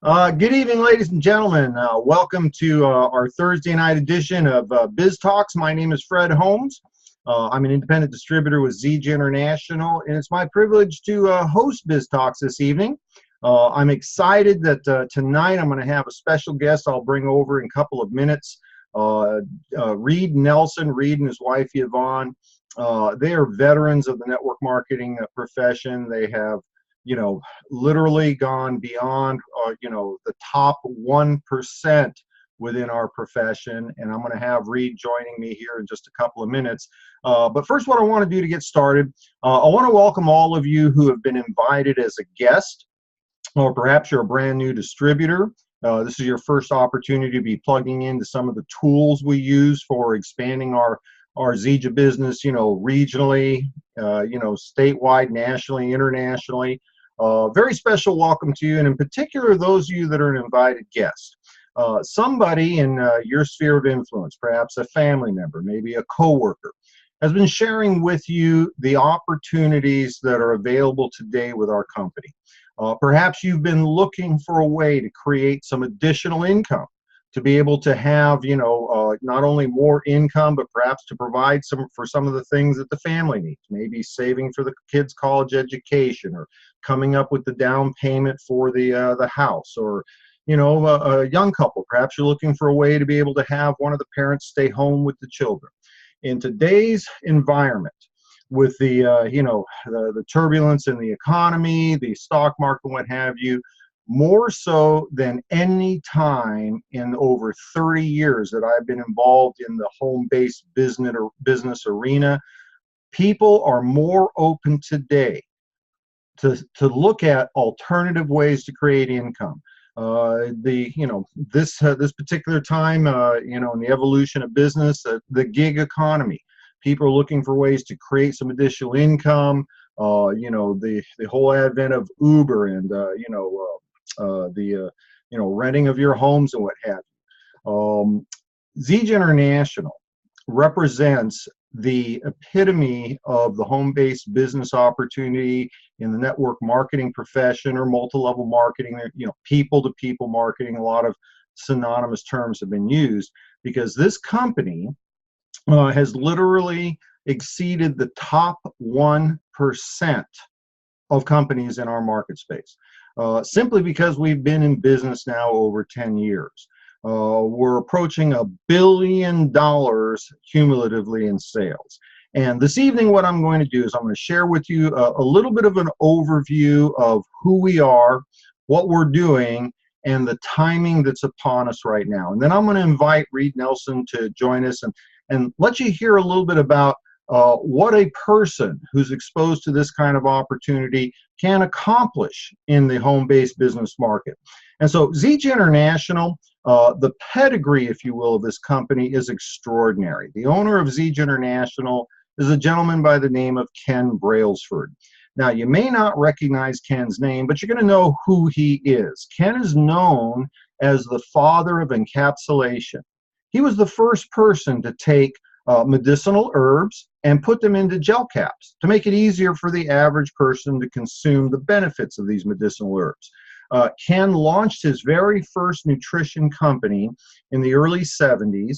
Good evening, ladies and gentlemen. Welcome to our Thursday night edition of Biz Talks. My name is Fred Holmes. I'm an independent distributor with Zija International, and it's my privilege to host Biz Talks this evening. I'm excited that tonight I'm going to have a special guest I'll bring over in a couple of minutes. Reid Nelson, Reid and his wife Yvonne. They are veterans of the network marketing profession. They have literally gone beyond, the top 1% within our profession. And I'm going to have Reid joining me here in just a couple of minutes. But first, what I want to do to get started, I want to welcome all of you who have been invited as a guest, or perhaps you're a brand new distributor. This is your first opportunity to be plugging into some of the tools we use for expanding our Zija business, regionally, statewide, nationally, internationally. Very special welcome to you, and in particular, those of you that are an invited guest. Somebody in your sphere of influence, perhaps a family member, maybe a coworker, has been sharing with you the opportunities that are available today with our company. Perhaps you've been looking for a way to create some additional income, to be able to have, not only more income, but perhaps to provide for some of the things that the family needs, maybe saving for the kids' college education, or coming up with the down payment for the house, or, a young couple. Perhaps you're looking for a way to be able to have one of the parents stay home with the children. In today's environment, with the turbulence in the economy, the stock market, what have you, more so than any time in over 30 years that I've been involved in the home-based business arena, people are more open today to look at alternative ways to create income. This particular time, in the evolution of business, the gig economy, people are looking for ways to create some additional income. The whole advent of Uber and renting of your homes and what have you. Zija International represents the epitome of the home-based business opportunity in the network marketing profession, or multi-level marketing, people-to-people marketing. A lot of synonymous terms have been used, because this company has literally exceeded the top 1% of companies in our market space. Simply because we've been in business now over 10 years. We're approaching $1 billion cumulatively in sales. And this evening, what I'm going to do is I'm going to share with you a little bit of an overview of who we are, what we're doing, and the timing that's upon us right now. And then I'm going to invite Reid Nelson to join us and let you hear a little bit about what a person who's exposed to this kind of opportunity can accomplish in the home-based business market. And so Zija International, the pedigree, if you will, of this company is extraordinary. The owner of Zija International is a gentleman by the name of Ken Brailsford. Now, you may not recognize Ken's name, but you're going to know who he is. Ken is known as the father of encapsulation. He was the first person to take medicinal herbs and put them into gel caps to make it easier for the average person to consume the benefits of these medicinal herbs. Ken launched his very first nutrition company in the early 70s.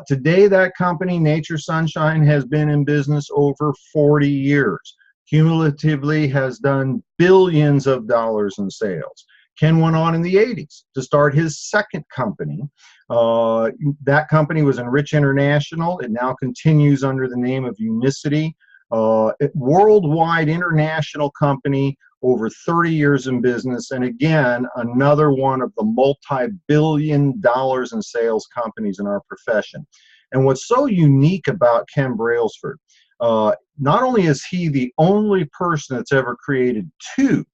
Today, that company, Nature Sunshine, has been in business over 40 years. Cumulatively has done billions of dollars in sales. Ken went on in the 80s to start his second company. That company was Enrich International. It now continues under the name of Unicity. Worldwide international company, over 30 years in business, and again, another one of the multi-billion dollars in sales companies in our profession. And what's so unique about Ken Brailsford, not only is he the only person that's ever created two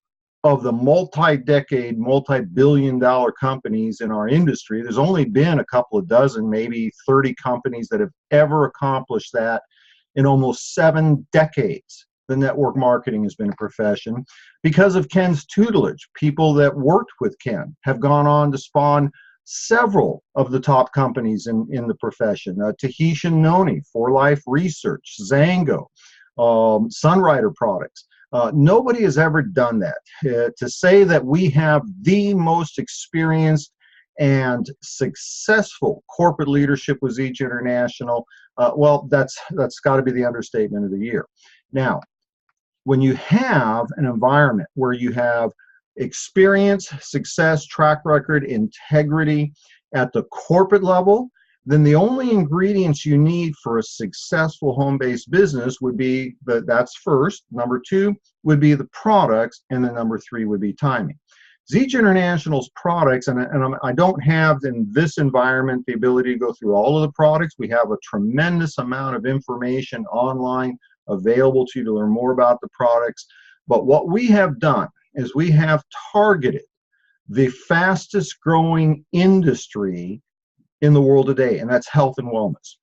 of the multi-decade, multi-billion dollar companies in our industry. There's only been a couple of dozen, maybe 30 companies that have ever accomplished that in almost 7 decades. The network marketing has been a profession. Because of Ken's tutelage, people that worked with Ken have gone on to spawn several of the top companies in the profession. Tahitian Noni, For Life Research, Zango, Sunrider Products. Nobody has ever done that. To say that we have the most experienced and successful corporate leadership with Zija International, well, that's got to be the understatement of the year. Now, when you have an environment where you have experience, success, track record, integrity at the corporate level, then the only ingredients you need for a successful home-based business would be that's first. Number two would be the products, and then number three would be timing. Zija International's products, and I don't have in this environment the ability to go through all of the products. We have a tremendous amount of information online available to you to learn more about the products. But what we have done is we have targeted the fastest growing industry in the world today, and that's health and wellness.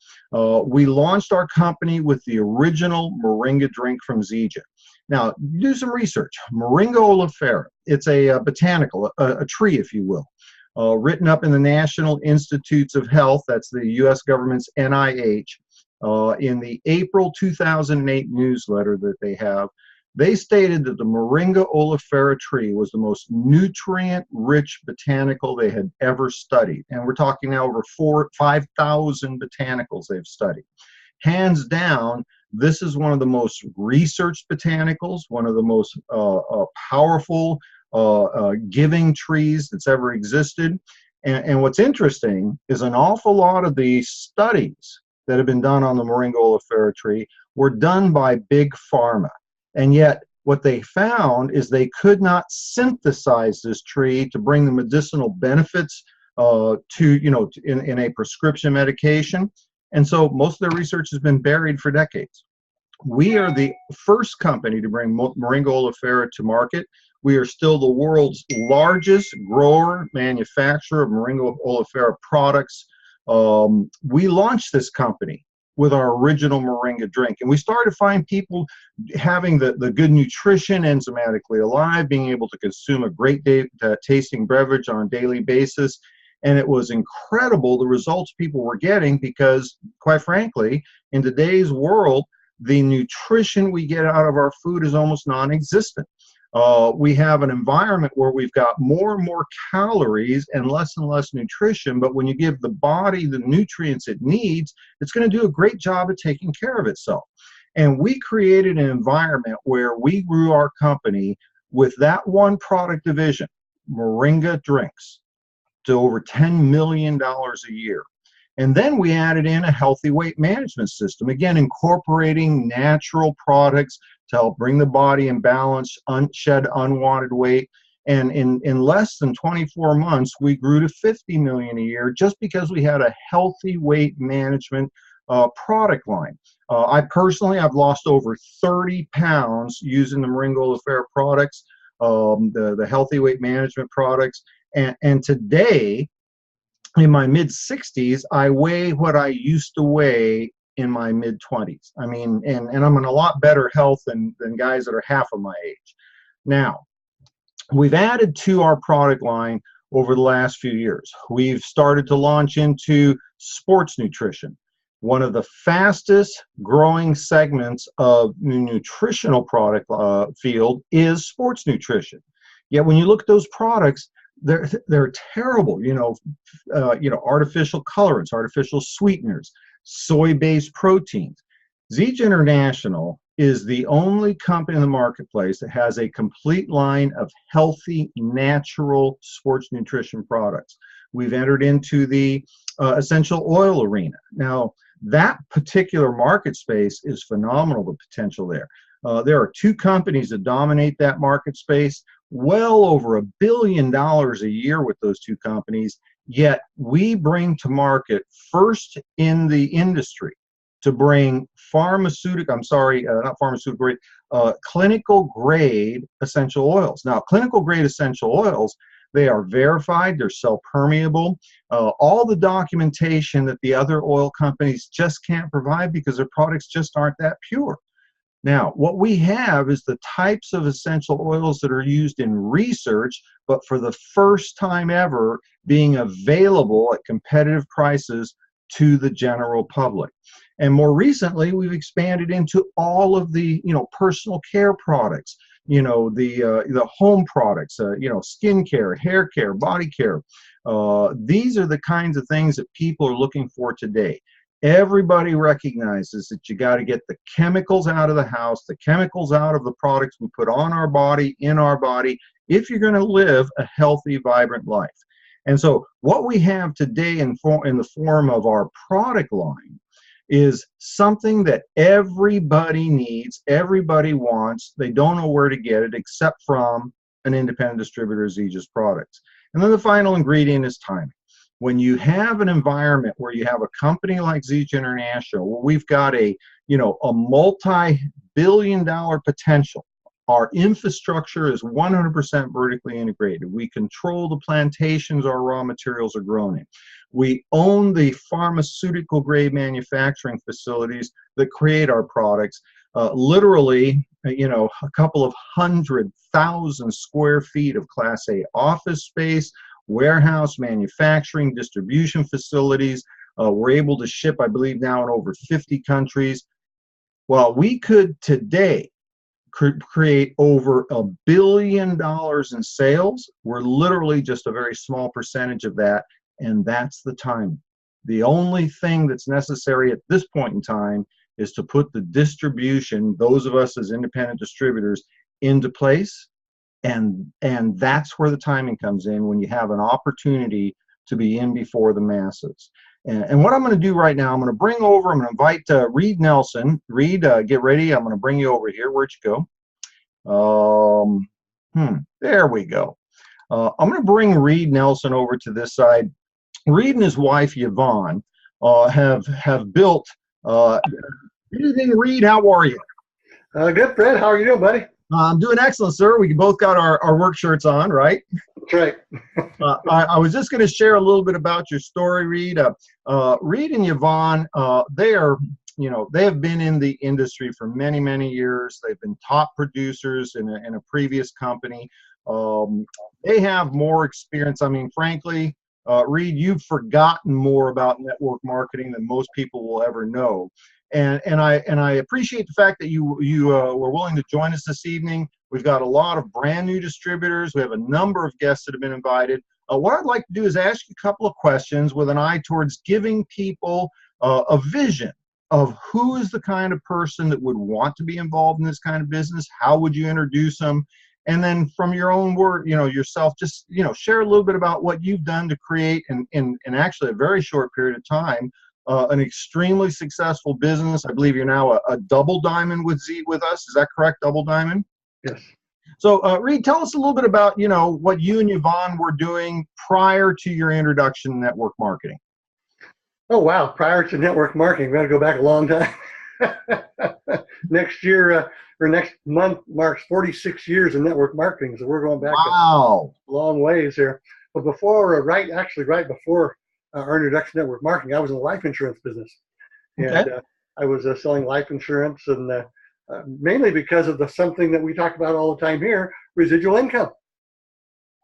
We launched our company with the original Moringa drink from Zija. Now, do some research. Moringa oleifera, it's a botanical, a tree, if you will, written up in the National Institutes of Health, that's the U.S. government's NIH, in the April 2008 newsletter that they have. They stated that the Moringa oleifera tree was the most nutrient-rich botanical they had ever studied. And we're talking now over 5,000 botanicals they've studied. Hands down, this is one of the most researched botanicals, one of the most powerful giving trees that's ever existed. And what's interesting is an awful lot of the studies that have been done on the Moringa oleifera tree were done by big pharma. And yet what they found is they could not synthesize this tree to bring the medicinal benefits in a prescription medication. And so most of their research has been buried for decades. We are the first company to bring Moringa oleifera to market. We are still the world's largest grower, manufacturer of Moringa oleifera products. We launched this company with our original Moringa drink, and we started to find people having the good nutrition, enzymatically alive, being able to consume a great tasting beverage on a daily basis. And it was incredible the results people were getting because, quite frankly, in today's world, the nutrition we get out of our food is almost non-existent. We have an environment where we've got more and more calories and less nutrition, but when you give the body the nutrients it needs, it's going to do a great job of taking care of itself. And we created an environment where we grew our company with that one product division, Moringa drinks, to over $10 million a year. And then we added in a healthy weight management system, again, incorporating natural products to help bring the body in balance, shed unwanted weight. And in less than 24 months, we grew to $50 million a year just because we had a healthy weight management product line. I've lost over 30 pounds using the Moringa oleifera products, the healthy weight management products. And today, in my mid-60s, I weigh what I used to weigh in my mid-20s. I mean, and I'm in a lot better health than guys that are half of my age. Now, we've added to our product line over the last few years. We've started to launch into sports nutrition. One of the fastest growing segments of the nutritional product field is sports nutrition. Yet when you look at those products, they're terrible, artificial colorants, artificial sweeteners, soy-based proteins. Zija International is the only company in the marketplace that has a complete line of healthy, natural sports nutrition products. We've entered into the essential oil arena. Now, that particular market space is phenomenal, the potential there. There are two companies that dominate that market space, well over $1 billion a year with those two companies, yet we bring to market first in the industry to bring clinical grade essential oils. Now, clinical grade essential oils, they are verified, they're cell permeable, all the documentation that the other oil companies just can't provide because their products just aren't that pure. Now, what we have is the types of essential oils that are used in research, but for the first time ever being available at competitive prices to the general public. And more recently, we've expanded into all of the, personal care products, the home products, skincare, hair care, body care. These are the kinds of things that people are looking for today. Everybody recognizes that you got to get the chemicals out of the house, the chemicals out of the products we put on our body, in our body, if you're going to live a healthy, vibrant life. And so what we have today in the form of our product line is something that everybody needs, everybody wants. They don't know where to get it except from an independent distributor, Zija's products. And then the final ingredient is timing. When you have an environment where you have a company like Zija International, where we've got a multi-billion-dollar potential, our infrastructure is 100% vertically integrated. We control the plantations our raw materials are grown in. We own the pharmaceutical grade manufacturing facilities that create our products. Literally, a couple of 100,000 square feet of Class A office space, warehouse, manufacturing, distribution facilities. We're able to ship, I believe, now in over 50 countries. Well, we could today create over $1 billion in sales. We're literally just a very small percentage of that, and that's the timing. The only thing that's necessary at this point in time is to put the distribution, those of us as independent distributors, into place. And that's where the timing comes in, when you have an opportunity to be in before the masses. And what I'm going to do right now, I'm going to invite Reid Nelson. Reid, get ready. I'm going to bring you over here. Where'd you go? There we go. I'm going to bring Reid Nelson over to this side. Reid and his wife, Yvonne, have built. Good evening, Reid. How are you? Good, Fred. How are you doing, buddy? I'm doing excellent, sir. We both got our work shirts on, right? That's right. I was just going to share a little bit about your story, Reid. Reid and Yvonne, they have been in the industry for many, many years. They've been top producers in a previous company. They have more experience. I mean, frankly, Reid, you've forgotten more about network marketing than most people will ever know. And I appreciate the fact that you were willing to join us this evening. We've got a lot of brand new distributors. We have a number of guests that have been invited. What I'd like to do is ask you a couple of questions with an eye towards giving people a vision of who is the kind of person that would want to be involved in this kind of business. How would you introduce them? And then from your own word, yourself, just, share a little bit about what you've done to create in actually a very short period of time, an extremely successful business. I believe you're now a double diamond with us. Is that correct? Double diamond? Yes. So Reid, tell us a little bit about, what you and Yvonne were doing prior to your introduction to network marketing. Oh, wow. Prior to network marketing, we got to go back a long time. Next year, or next month marks 46 years of network marketing. So we're going back a long ways here. But before, right before our introduction to network marketing, I was in the life insurance business. And I was selling life insurance, and mainly because of something that we talk about all the time here, residual income.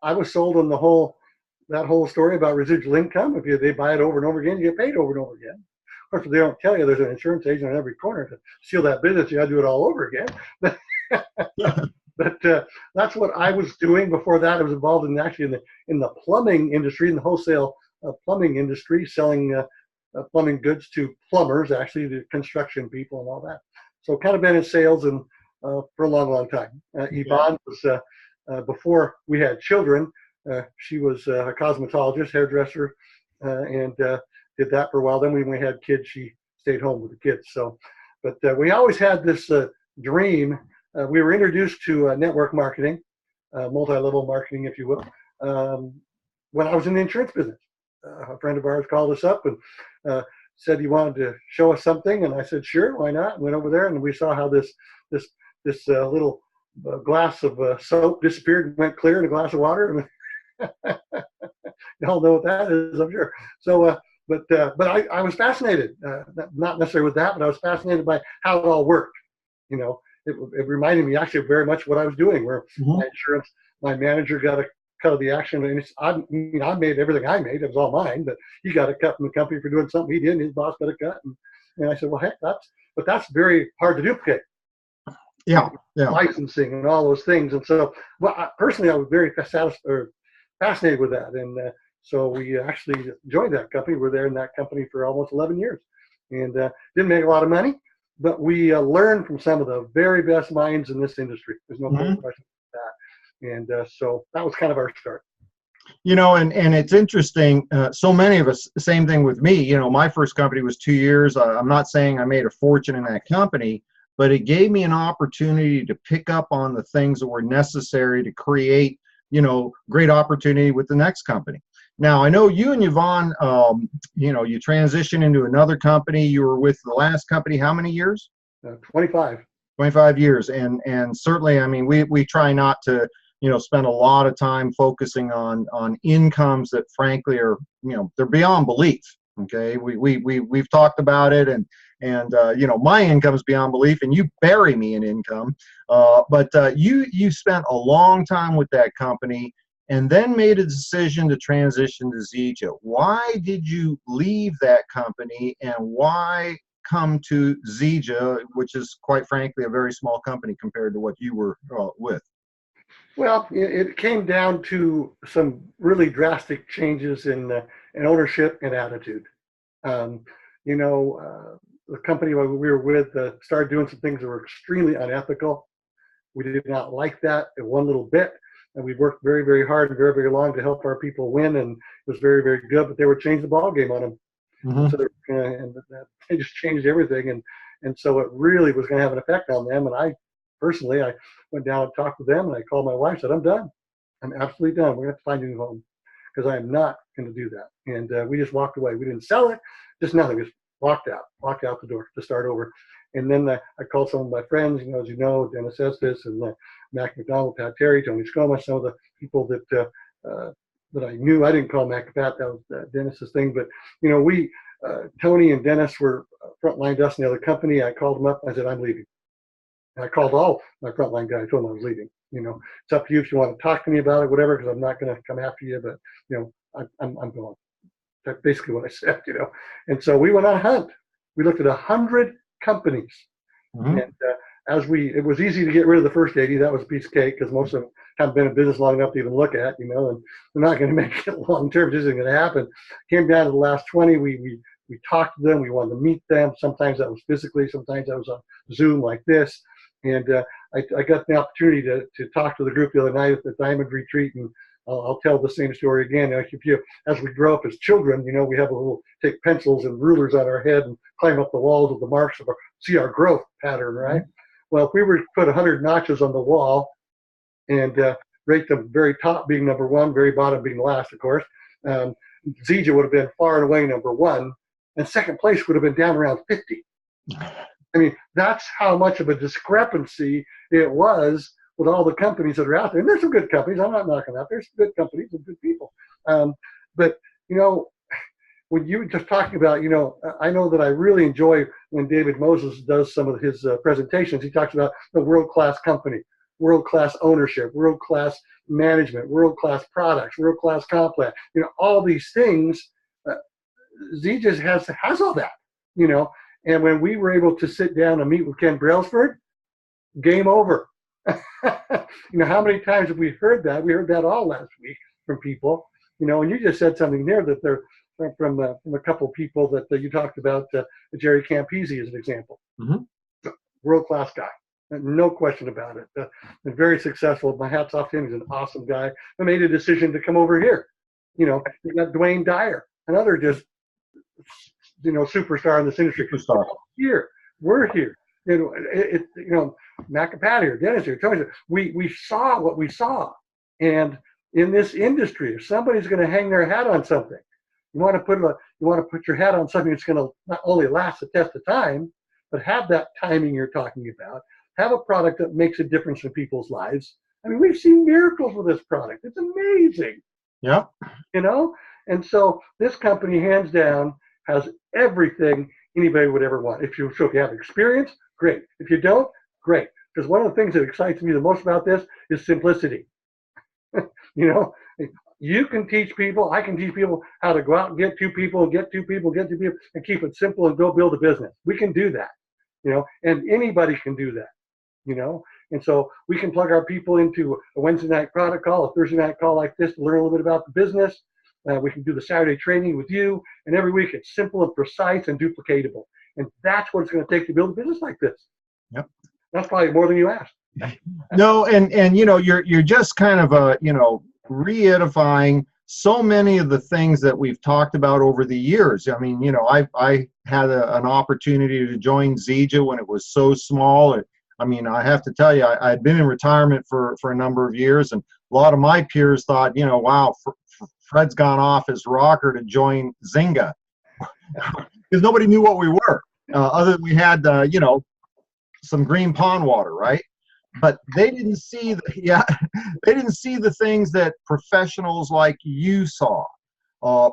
I was sold on that whole story about residual income. If they buy it over and over again, you get paid over and over again. Of course, they don't tell you there's an insurance agent on every corner to seal that business. You got to do it all over again. But that's what I was doing. Before that, I was involved in the plumbing industry, in the wholesale plumbing industry, selling plumbing goods to plumbers, actually, to construction people and all that. So kind of been in sales and for a long, long time. Yvonne was, before we had children, she was a cosmetologist, hairdresser, and did that for a while. Then when we had kids, she stayed home with the kids. So, but we always had this dream. We were introduced to network marketing, multi-level marketing, if you will, when I was in the insurance business. A friend of ours called us up and said he wanted to show us something, and I said, sure, why not? Went over there, and we saw how this little glass of soap disappeared and went clear in a glass of water. Y'all know what that is, I'm sure. So, but I was fascinated, not necessarily with that, but I was fascinated by how it all worked. It reminded me actually very much what I was doing, where my manager got a cut of the action. And I made everything I made. It was all mine, but he got a cut from the company for doing something he did, and his boss got a cut. And I said, well, heck, that's very hard to duplicate. Yeah. Yeah. Licensing and all those things. And so, well, personally, I was very fascinated with that. And so we actually joined that company. We're there in that company for almost 11 years, and didn't make a lot of money, but we learned from some of the very best minds in this industry. There's no question about that. And so that was kind of our start. You know, and it's interesting. So many of us, same thing with me. You know, my first company was 2 years. I'm not saying I made a fortune in that company, but it gave me an opportunity to pick up on the things that were necessary to create, you know, great opportunity with the next company. Now, I know you and Yvonne, you know, you transitioned into another company. You were with the last company how many years? 25. 25 years. And certainly, I mean, we try not to, you know, spend a lot of time focusing on incomes that frankly are, you know, they're beyond belief. Okay. We've talked about it, and you know, my income is beyond belief, and you bury me in income. But you spent a long time with that company and then made a decision to transition to Zija. Why did you leave that company, and why come to Zija, which is quite frankly a very small company compared to what you were with? Well, it came down to some really drastic changes in ownership and attitude. You know, the company we were with started doing some things that were extremely unethical. We did not like that one little bit, and we worked very, very hard and very, very long to help our people win, and it was very, very good. But they would change the ball game on them, so they just changed everything, and so it really was going to have an effect on them. And I went down and talked with them, and I called my wife, said, I'm done. I'm absolutely done. We're going to have to find a new home, because I am not going to do that. And we just walked away. We didn't sell it, just nothing. Just walked out the door to start over. And then I called some of my friends, you know, as you know, Dennis Estes and Mac McDonald, Pat Terry, Tony Scoma, some of the people that I knew. I didn't call Mac Pat, that was Dennis's thing. But, you know, Tony and Dennis were frontline us in the other company. I called them up. I said, I'm leaving. And I called all my frontline guys, told them I was leaving. You know, it's up to you if you want to talk to me about it, whatever, because I'm not going to come after you. But, you know, I'm going. That's basically what I said, you know. And so we went on a hunt. We looked at 100 companies. And it was easy to get rid of the first 80. That was a piece of cake, because most of them haven't been in business long enough to even look at, you know, and they're not going to make it long term. It just isn't going to happen. Came down to the last 20. We talked to them. We wanted to meet them. Sometimes that was physically. Sometimes that was on Zoom like this. And I got the opportunity to talk to the group the other night at the Diamond Retreat, and I'll tell the same story again. As we grow up as children, you know, we have take pencils and rulers on our head and climb up the walls with the marks of see our growth pattern, right? Well, if we were to put 100 notches on the wall and rate the very top being number one, very bottom being last, of course, Zija would have been far and away number one, and second place would have been down around 50. I mean, that's how much of a discrepancy it was with all the companies that are out there. And there's some good companies. I'm not knocking that. There's good companies and good people. But, you know, when you were just talking about, you know, I know that I really enjoy when David Moses does some of his presentations. He talks about the world-class company, world-class ownership, world-class management, world-class products, world-class comp plan. You know, all these things. Zija has all that, you know. And when we were able to sit down and meet with Ken Brailsford, game over. You know, how many times have we heard that? We heard that all last week from people, you know, and you just said something there that they're from a couple of people that you talked about, Jerry Campese as an example. World-class guy, no question about it. And very successful. My hat's off to him. He's an awesome guy. I made a decision to come over here. You know, you got Dwayne Dyer, another just, you know, superstar in this industry. We're here. You know, Mac and Pat here, Dennis here, Tony here. We saw what we saw, and in this industry, if somebody's going to hang their hat on something, you want to put your hat on something that's going to not only last the test of time, but have that timing you're talking about. Have a product that makes a difference in people's lives. I mean, we've seen miracles with this product. It's amazing. Yeah. You know, and so this company, hands down, has everything anybody would ever want. If you have experience, great. If you don't, great. Because one of the things that excites me the most about this is simplicity. You know, You can teach people, I can teach people how to go out and get two people, get two people, get two people, and keep it simple and go build a business. We can do that, and anybody can do that, you know. And so we can plug our people into a Wednesday night product call, a Thursday night call like this to learn a little bit about the business. We can do the Saturday training with you, and every week it's simple and precise and duplicatable. And that's what it's going to take to build a business like this. Yep. That's probably more than you asked. No, and you're just kind of re-edifying so many of the things that we've talked about over the years. I mean, I had an opportunity to join Zija when it was so small. I mean, I have to tell you, I had been in retirement for a number of years, and a lot of my peers thought, wow, Fred's gone off his rocker to join Zynga, because nobody knew what we were, other than we had, some green pond water, right? But they didn't see they didn't see the things that professionals like you saw,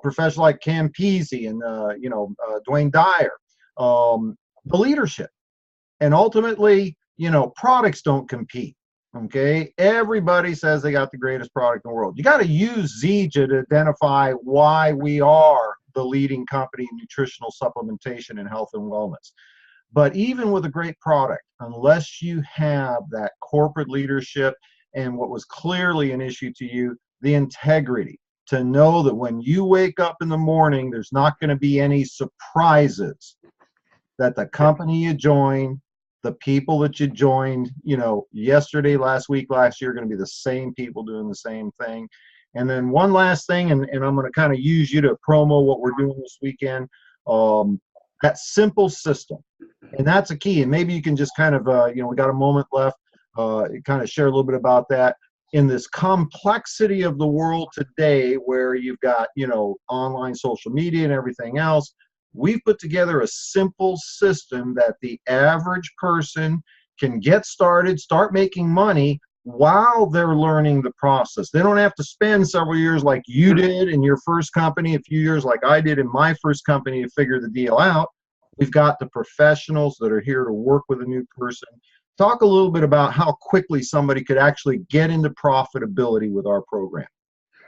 professionals like Cam Peasy and Dwayne Dyer, the leadership, and ultimately, products don't compete. Okay, everybody says they got the greatest product in the world. You got to use Zija to identify why we are the leading company in nutritional supplementation and health and wellness. But even with a great product, unless you have that corporate leadership and what was clearly an issue to you, the integrity, to know that when you wake up in the morning, there's not going to be any surprises, that the company you join, the people that you joined, yesterday, last week, last year, are going to be the same people doing the same thing. And then one last thing, and I'm going to kind of use you to promo what we're doing this weekend, that simple system. And that's a key. And maybe you can just kind of, we got a moment left, kind of share a little bit about that. In this complexity of the world today, where you've got, online social media and everything else, we've put together a simple system that the average person can get started, start making money while they're learning the process. They don't have to spend several years like you did in your first company, a few years like I did in my first company to figure the deal out. We've got the professionals that are here to work with a new person. Talk a little bit about how quickly somebody could actually get into profitability with our program.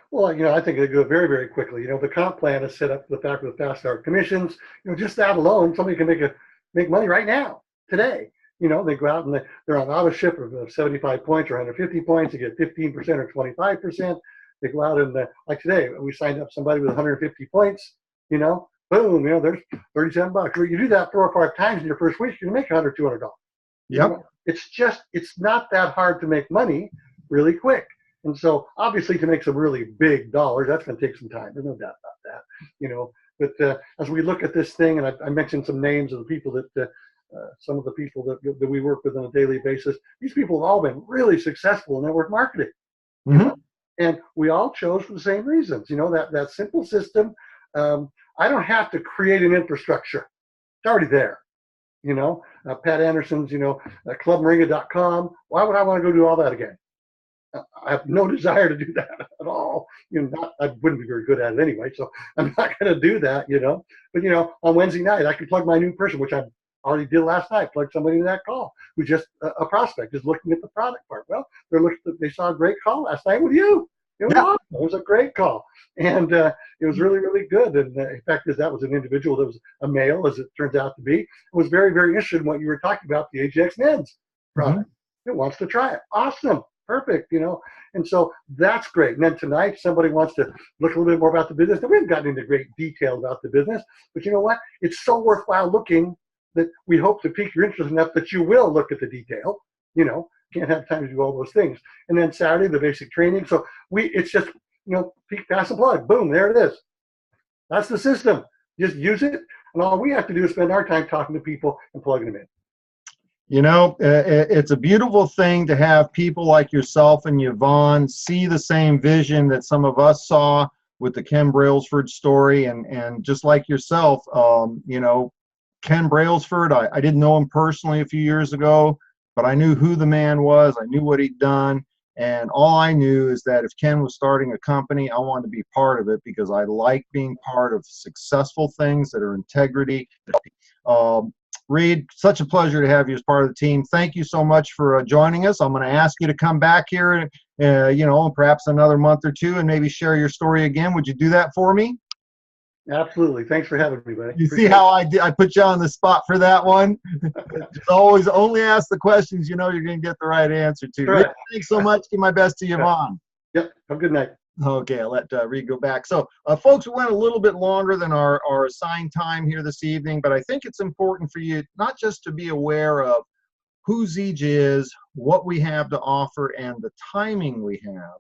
Well, I think they go very, very quickly. The comp plan is set up for the fact with fast start commissions. Just that alone, somebody can make money right now, today. They go out and they're on auto ship of 75 points or 150 points. They get 15% or 25%. They go out and like today, we signed up somebody with 150 points. Boom, there's $37. You do that 4 or 5 times in your first week, you can make $100, $200. Yep. It's not that hard to make money really quick. And so obviously to make some really big dollars, that's going to take some time. There's no doubt about that, But as we look at this thing, and I mentioned some names of the people that, some of the people that we work with on a daily basis, these people have all been really successful in network marketing. Mm-hmm. And we all chose for the same reasons. That simple system. I don't have to create an infrastructure. It's already there. Pat Anderson's, clubmoringa.com. Why would I want to go do all that again? I have no desire to do that at all. I wouldn't be very good at it anyway, so I'm not going to do that, But, on Wednesday night, I can plug my new person, which I already did last night, plug somebody in that call who's just a prospect, just looking at the product part. Well, they saw a great call last night with you. It was awesome. It was a great call. And it was really, really good. And the fact is that was an individual that was a male, as it turns out to be, was very, very interested in what you were talking about, the AJX NENS product. Mm-hmm. It wants to try it. Awesome. Perfect. And so that's great. And then tonight, somebody wants to look a little bit more about the business. Now, we haven't gotten into great detail about the business, but you know what? It's so worthwhile looking that we hope to pique your interest enough that you will look at the detail. Can't have time to do all those things. And then Saturday, the basic training. So it's just, peek, pass, and plug. Boom, there it is. That's the system. Just use it. And all we have to do is spend our time talking to people and plugging them in. It's a beautiful thing to have people like yourself and Yvonne see the same vision that some of us saw with the Ken Brailsford story. And just like yourself, Ken Brailsford, I didn't know him personally a few years ago, but I knew who the man was. I knew what he'd done. And all I knew is that if Ken was starting a company, I wanted to be part of it because I like being part of successful things that are integrity. Reid, such a pleasure to have you as part of the team. Thank you so much for joining us. I'm going to ask you to come back here, you know, perhaps another month or two and maybe share your story again. Would you do that for me? Absolutely. Thanks for having me, buddy. You see how I put you on the spot for that one? Just always only ask the questions you know you're going to get the right answer to. Right. Reid, thanks so much. Give my best to Yvonne. Yep. Have a good night. Okay, I'll let Reid go back. So, folks, we went a little bit longer than our assigned time here this evening, but I think it's important for you not just to be aware of who Zija is, what we have to offer, and the timing we have,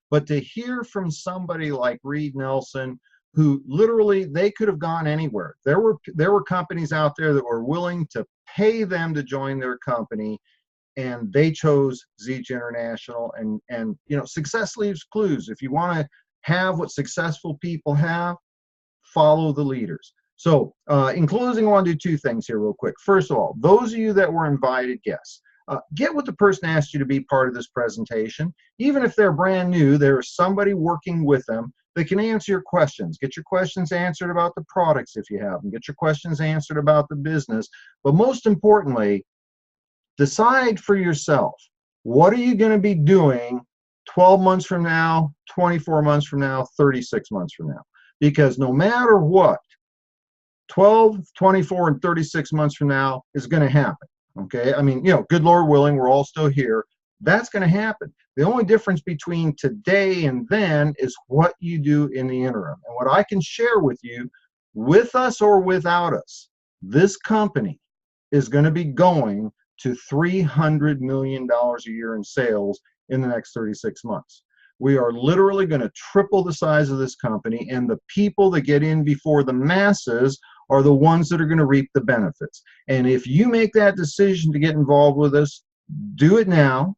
but to hear from somebody like Reid Nelson, who literally, they could have gone anywhere. There were companies out there that were willing to pay them to join their company, and they chose Zija International. And you know, success leaves clues. If you want to have what successful people have, follow the leaders. So in closing, I want to do two things here real quick. First of all, those of you that were invited guests, get with the person who asked you to be part of this presentation. Even if they're brand new, there is somebody working with them that can answer your questions. Get your questions answered about the products if you have them. Get your questions answered about the business. But most importantly, decide for yourself, what are you going to be doing 12 months from now, 24 months from now, 36 months from now? Because no matter what, 12, 24, and 36 months from now is going to happen. Okay? I mean, you know, good Lord willing, we're all still here. That's going to happen. The only difference between today and then is what you do in the interim. And what I can share with you, with us or without us, this company is going to be going to $300 million a year in sales in the next 36 months. We are literally going to triple the size of this company, and the people that get in before the masses are the ones that are going to reap the benefits. And if you make that decision to get involved with us, do it now,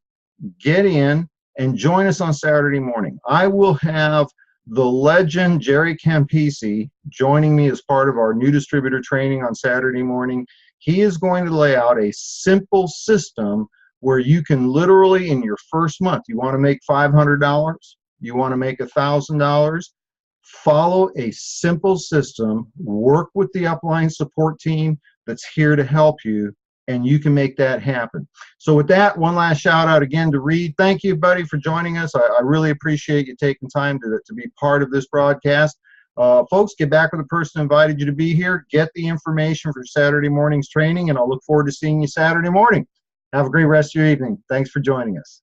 get in, and join us on Saturday morning. I will have the legend Jerry Campisi joining me as part of our new distributor training on Saturday morning. He is going to lay out a simple system where you can literally, in your first month, you want to make $500, you want to make $1,000, follow a simple system, work with the upline support team that's here to help you, and you can make that happen. So with that, one last shout out again to Reid. Thank you, buddy, for joining us. I really appreciate you taking time to be part of this broadcast. Folks, get back with the person who invited you to be here. Get the information for Saturday morning's training, and I'll look forward to seeing you Saturday morning. Have a great rest of your evening. Thanks for joining us.